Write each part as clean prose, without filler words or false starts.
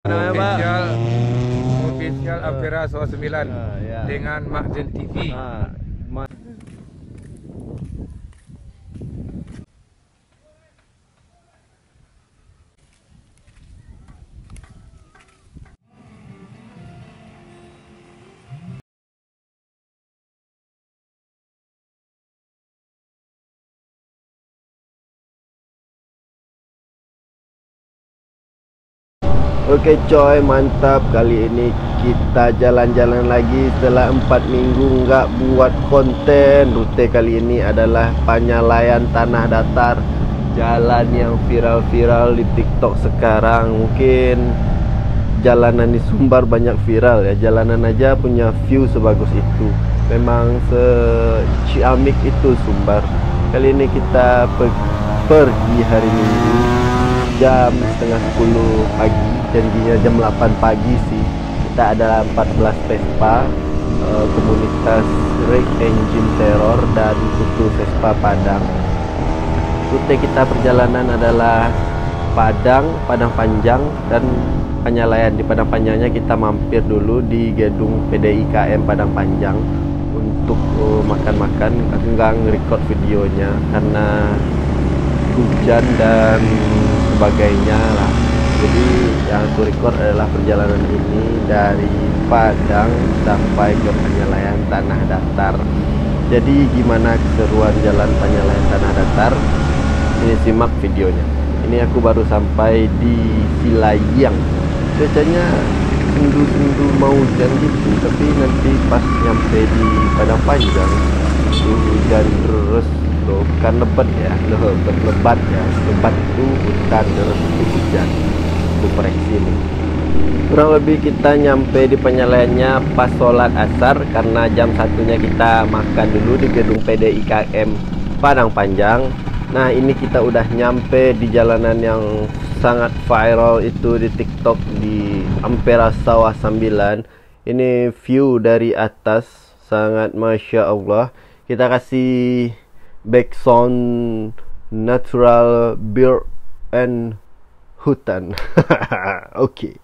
Namanya Pak? Official Ampera 9 Ya. dengan Makzen TV. Oke coy, mantap. Kali ini kita jalan-jalan lagi setelah 4 minggu nggak buat konten. Rute kali ini adalah Penyalayan Tanah Datar, jalan yang viral-viral di TikTok sekarang. Mungkin jalanan di Sumbar banyak viral ya. Jalanan aja punya view sebagus itu. Memang ciamik itu Sumbar. Kali ini kita pergi hari Minggu jam setengah 10 pagi, janjinya jam 8 pagi sih. Kita ada 14 Vespa, komunitas Rake Engine Terror dan Kutu Vespa Padang. Rute kita perjalanan adalah Padang Panjang dan Penyalayan. Di Padang Panjangnya kita mampir dulu di gedung PDIKM Padang Panjang untuk makan-makan. Aku nggak nge-record videonya karena hujan dan sebagainya lah. Jadi yang aku record adalah perjalanan ini dari Padang sampai ke Penyalayan Tanah Datar. Jadi gimana keseruan jalan Penyalayan Tanah Datar? Ini simak videonya. Ini aku baru sampai di Silayang. Cuacanya sendu-sendu mau hujan gitu, tapi nanti pas nyampe di Padang Panjang itu hujan terus. Bukan lebat ya, lebat ya. Lebat itu hutan, terus itu hujan. Itu koreksi nih. Kurang lebih kita nyampe di Penyalayannya pas sholat asar, karena jam satunya kita makan dulu di gedung PDIKM Padang Panjang. Nah ini kita udah nyampe di jalanan yang sangat viral itu di TikTok, di Ampera Sawah 9. Ini view dari atas sangat masya Allah. Kita kasih background natural bird and hutan. Oke.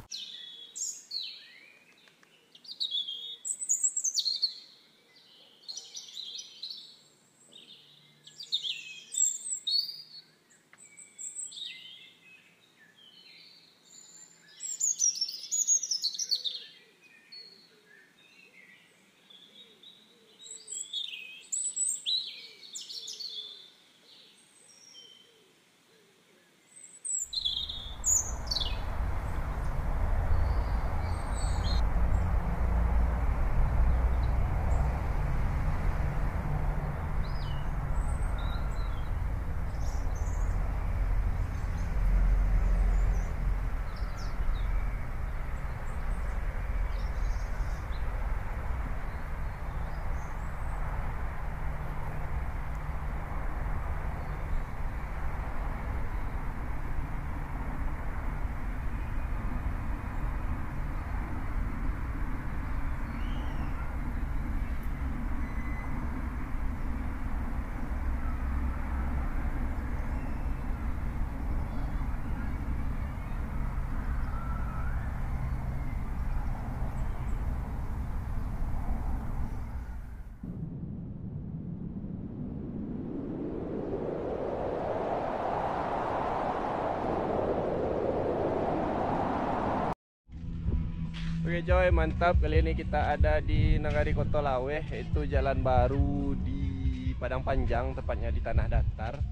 Oke coy, mantap. Kali ini kita ada di Nagari Kotolaweh, yaitu jalan baru di Padang Panjang, tepatnya di Tanah Datar,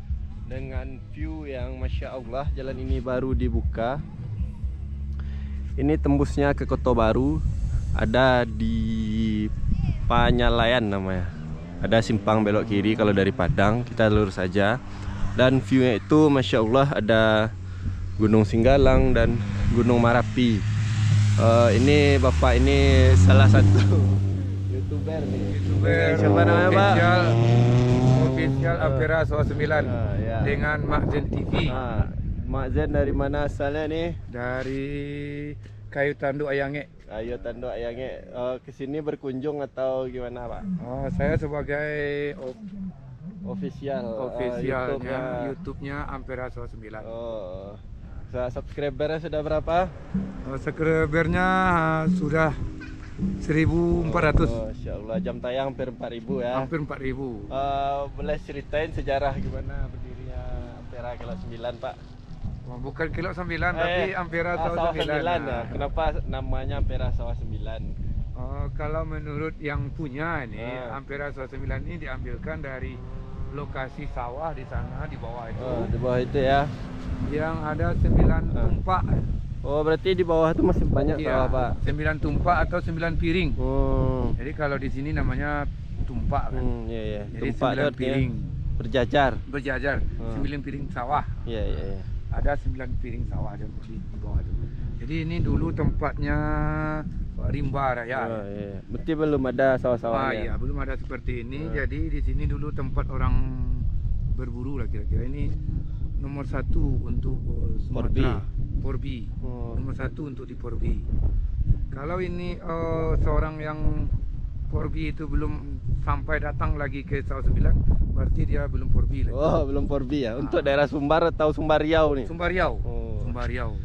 dengan view yang masya Allah. Jalan ini baru dibuka. Ini tembusnya ke Kota Baru, ada di Penyalayan namanya. Ada simpang belok kiri kalau dari Padang, kita lurus saja. Dan viewnya itu masya Allah, ada Gunung Singgalang dan Gunung Marapi. Ini bapak ini salah satu youtuber nih. Siapa namanya Pak? Official Ampera 9 Ya. dengan Makzen TV. Makzen dari mana asalnya nih? Dari Kayu Tanduk Ayange. Ayo Tando Ayange, kesini berkunjung atau gimana Pak? Saya sebagai Official, officialnya YouTube-nya. YouTube-nya Ampera 9. Oh, Subscribernya sudah berapa? Subscribernya sudah 1.400. Oh, Masya Allah, jam tayang hampir 4.000 ya. Hampir 4.000. Boleh ceritain sejarah gimana berdirinya Ampera Kilo 9, Pak? Oh, bukan Kilo 9 tapi Ampera Sawah 9 ya. Kenapa namanya Ampera Sawah 9? Kalau menurut yang punya ini Ampera Sawah 9 ini diambilkan dari lokasi sawah di sana di bawah itu. Di bawah itu ya. Yang ada 9 tumpak. Oh, berarti di bawah itu masih banyak sawah, Pak. 9 tumpak atau 9 piring. Jadi kalau di sini namanya tumpak kan. Iya. Jadi Tumpak 9 piring berjajar. 9 piring sawah. Iya. Ada 9 piring sawah di bawah itu. Jadi ini dulu tempatnya rimba raya. Iya. Berarti belum ada sawah-sawahnya. Iya, belum ada seperti ini. Jadi di sini dulu tempat orang berburu lah kira-kira. Ini nomor 1 untuk Sumatera. Porbi. Nomor 1 untuk di Porbi. Kalau ini seorang yang Porbi itu belum sampai datang lagi ke Sawah 9, berarti dia belum Porbi lagi. Oh, belum Porbi ya. Untuk daerah Sumbar atau Sumbar Riau nih? Sumbar Riau. Sumbar Riau.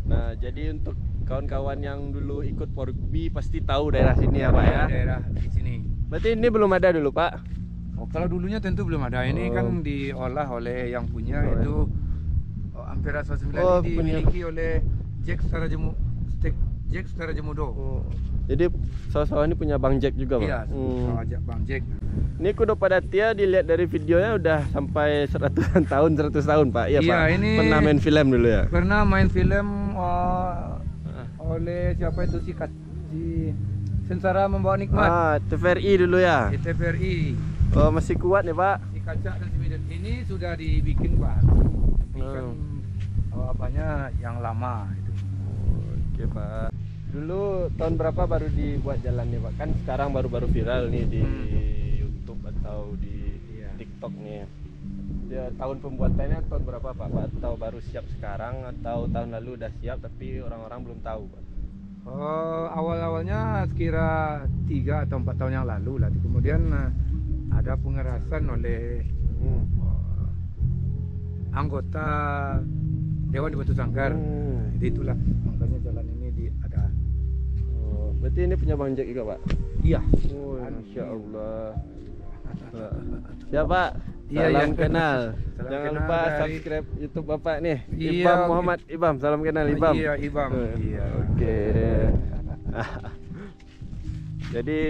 Nah, jadi untuk kawan-kawan yang dulu ikut Porbi pasti tahu daerah sini ya, Pak ya? Daerah di sini. Berarti ini belum ada dulu, Pak? Kalau dulunya tentu belum ada. Ini kan diolah oleh yang punya itu Ampera Sawah 9 ini dimiliki oleh Jack Sarajemudo. Jadi sawah-sawah ini punya Bang Jack juga, Pak? Iya, Bang Jack. Ini Kudo Padatia dilihat dari videonya udah sampai 100 tahun, Pak. Iya, Pak. Ini pernah main film dulu ya? Pernah main film oleh siapa itu si Sengsara Membawa Nikmat. TVRI dulu ya? Di TVRI. Oh, masih kuat nih, Pak? Si Kaca dan si Medan. Ini sudah dibikin baru. Apanya yang lama itu. Oke, Pak. Dulu tahun berapa baru dibuat jalannya, Pak? Kan sekarang baru-baru viral nih di YouTube atau di TikTok nih. Dia tahun pembuatannya tahun berapa, Pak? Atau baru siap sekarang atau tahun lalu udah siap tapi orang-orang belum tahu, Pak? Awal-awalnya sekira 3 atau 4 tahun yang lalu lah. Kemudian ada pengerasan oleh anggota Dewan di Batu Sanggar. Jadi itulah makanya jalan ini ada. Berarti ini punya Bang Jack juga, Pak? Iya. Masya Allah. Siapa? Iya, salam kenal. Salam Jangan kenal lupa dari subscribe YouTube Bapak nih. Iya, Ibam Muhammad Ibam. Salam kenal Ibam. Iya, Ibam. Iya. Oke. Jadi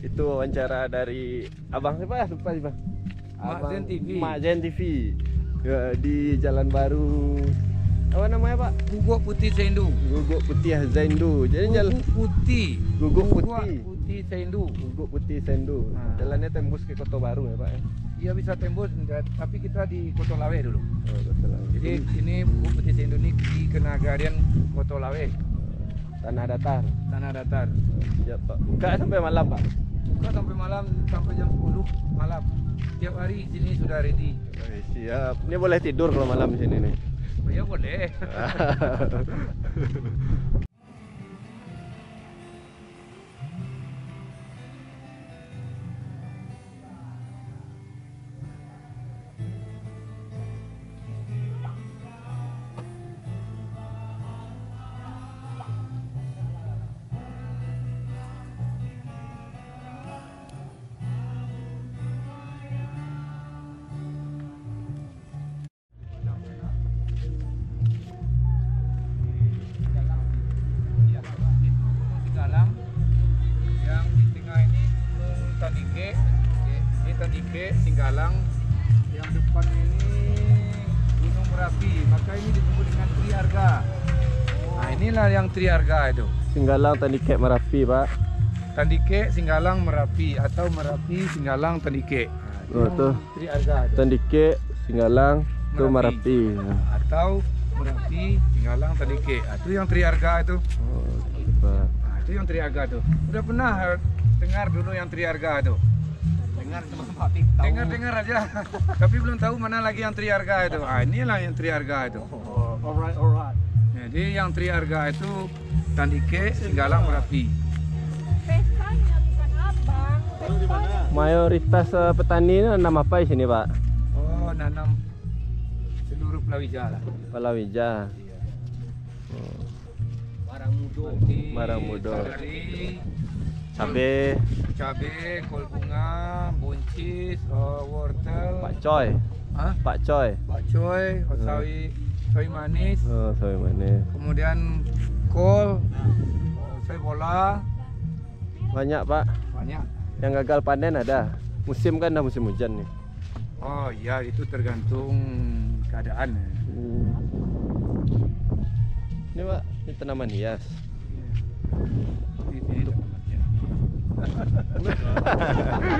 itu wawancara dari Abang siapa? Lupa sih, Bang. Mak Zen TV. Mak Zen TV. Ya, di Jalan Baru. Apa namanya, Pak? Guguk Putih Sendu. Guguk Putih Sendu. Jadi jalan Putih. Guguk Putih. Putih Sendu. Guguk Putih Sendu. Jalannya tembus ke Kota Baru ya, Pak ya? Iya, bisa tembus, tapi kita di Kota Lawe dulu. Kota Lawe. Jadi ini Guguk Putih Sendu ini di Kenagarian Kota Lawe. Tanah datar. Tanah datar. Siap, Pak. Buka sampai malam, Pak? Buka sampai malam, sampai jam 10 malam. Tiap hari sini sudah ready. Siap. Ini boleh tidur kalau malam di sini nih. Oh, ya boleh. Tandike, Singgalang, yang depan ini Gunung Merapi, maka ini disebut dengan Triharga. Nah, inilah yang Triharga itu. Singgalang, Tandike, Merapi, Pak. Tandike, Singgalang, Merapi atau Merapi, Singgalang, Tandike. Nah, tuh Triharga itu. Tandike, Singgalang, tuh Merapi. Atau Merapi, Singgalang, Tandike. Itu yang Triharga itu. Pak. Nah, itu yang Triharga itu. Udah pernah dengar dulu yang Triharga itu? Dengar aja, tapi belum tahu mana lagi yang Triharga itu. Ah, inilah yang Triharga itu. Alright. Jadi yang Triharga itu Tandike, Singgalang, Merapi. Pestanya bukan abang. Mayoritas petani ini nanam apa di sini, Pak? Oh, nanam seluruh palawija lah. Palawija. Iya. Barang mudo. Barang mudo. Cabai, Cabe, kol bunga, buncis, wortel, pakcoy. Hah? Pakcoy. Pakcoy, sawi manis, Oh, sawi manis. kemudian kol, sawi bola, Banyak, Pak. banyak. Yang gagal panen ada. Musim kan dah musim hujan nih. Oh iya, itu tergantung keadaan. Ini, Pak, ini tanaman hias. Ini tempatnya.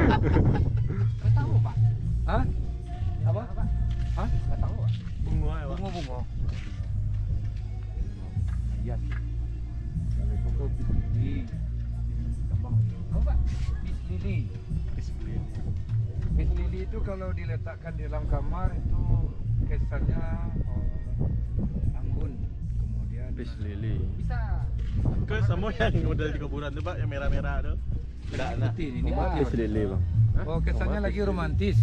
Nggak tahu, Pak. Hah? Apa? Hah? Nggak tahu, Pak. Bunga, bunga. Iya. Kalau pokok lili, gampang. Apa, Pak? Lili. Bis lili itu kalau diletakkan di dalam kamar itu kesannya anggun. Kemudian Fish lily. Bisa. Ke semua yang model di kuburan tuh Pak, yang merah-merah tuh. tidak putih ini. Fish lily, Bang. Oh, kesannya lagi romantis.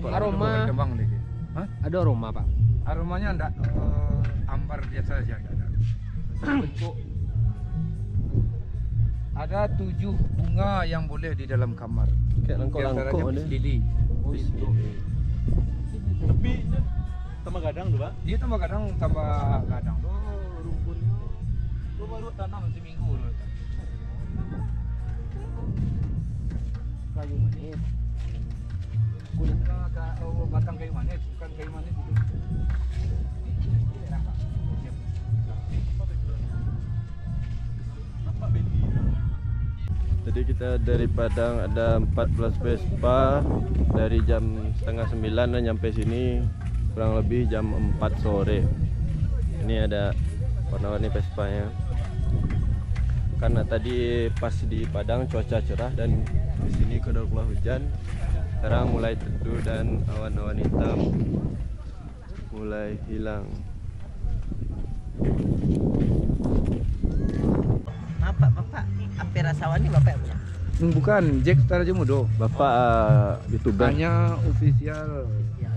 Aroma. Berkembang lagi. Hah? Ada aroma, Pak. Aromanya enggak ambar biasa saja, enggak ada. Bentuk ada 7 bunga yang boleh di dalam kamar. Kayak Di antaranya langkok-langkok fish ni. lily. Fish lily. Tapi tambah gadang tuh Pak. Dia tambah kadang tuh rumputnya. Tuh baru tanam seminggu dulu. Kayu manis. Kulitnya batang kayu manis, bukan kayu manis itu. Tadi kita dari Padang ada 14 Vespa. Dari jam setengah 9 dan nyampe sini kurang lebih jam 4 sore. Ini ada warna-warni Vespanya. Karena tadi pas di Padang cuaca cerah dan di sini kedarlah hujan. Sekarang mulai teduh dan awan-awan hitam mulai hilang. Bapak, apa rasawan ini Bapak punya? Bukan, Jack Setara Jemudo. Bapak YouTuber. Hanya official. Ya.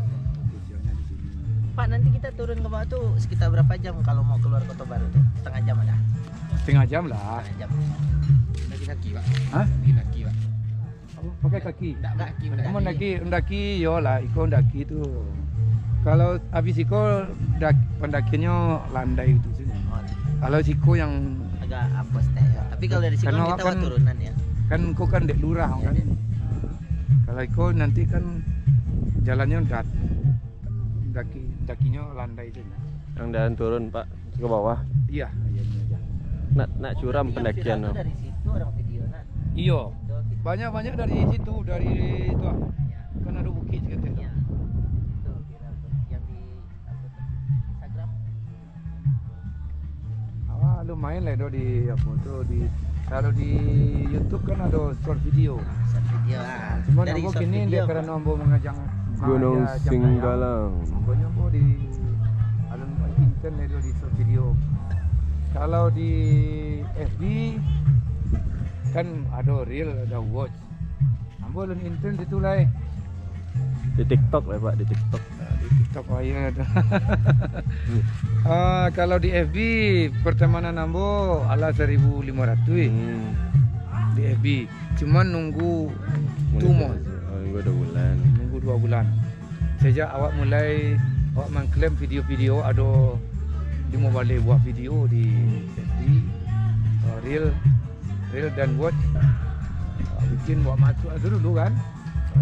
Officialnya di sini. Pak, nanti kita turun ke bawah tuh sekitar berapa jam kalau mau keluar Kota Baru tuh? Setengah jam ada? Setengah jam lah. Setengah jam. Kaki, Pak. Hah? Kaki, Pak. Pakai kaki. Enggak, Mendaki yo lah, iko ndaki itu. Kalau habis iko pendakinya landai itu sini. Oh, Kalau siko yang agak apes teh. Tapi kalau dari sini Karena kita kan- turunan ya. kan kau kan dek lurah kan. Kalau iko nanti kan jalannya dakinya landai itu. Yang dan turun Pak ke bawah. Iya, iya. Nak curam pendakian. Yang viral tuh dari situ orang video nak. Iyo. Tuh, kita- Banyak dari situ, dari itu. Ya. Kan ada bukit gitu. Iya. Itu viral tuh yang di apa tuh? Instagram. Lumayan lah itu di apa tuh di kalau di YouTube kan ada short video. Short video ah. Cuma Dari nambo short kini video, dia Pak. karena nambo mengajang Gunung Singgalang. Nambonya bo di alun internet itu di short video. Kalau di FB kan ada reel, ada watch. Nambo alun internet itu lah. Di TikTok lah Pak, di TikTok. Di TikTok aja ada. Kalau di FB pertemanan nambo ala 1.500 di FB. Cuman nunggu 2 months. Oh, nunggu 2 bulan. Nunggu 2 bulan. Sejak awak mengklaim video-video ada di mau balik buat video di FB, reel dan watch. Bikin buat masuk itu dulu kan.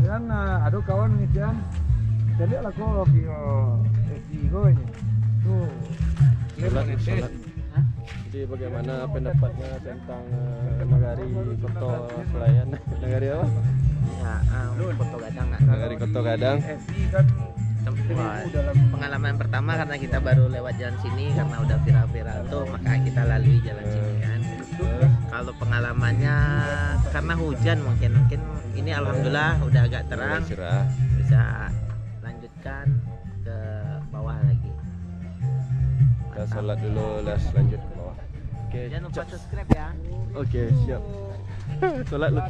Dan ada kawan ngisian jadi lah kau video FB kau ini. Tuh. Sholat. Jadi bagaimana pendapatnya tentang Nagari Koto Selayan? Nagari apa? Ya, foto gadang nak. Nagari Koto Gadang. FB kan Wah, pengalaman pertama karena kita baru lewat jalan sini karena udah viral-viral tuh maka kita lalui jalan sini kan. Kalau pengalamannya karena hujan mungkin ini alhamdulillah udah agak terang Cerah. bisa lanjutkan ke bawah lagi. Kita sholat dulu, lanjut ke bawah. Oke, Jangan lupa subscribe ya. Oke, siap. Sholat lu.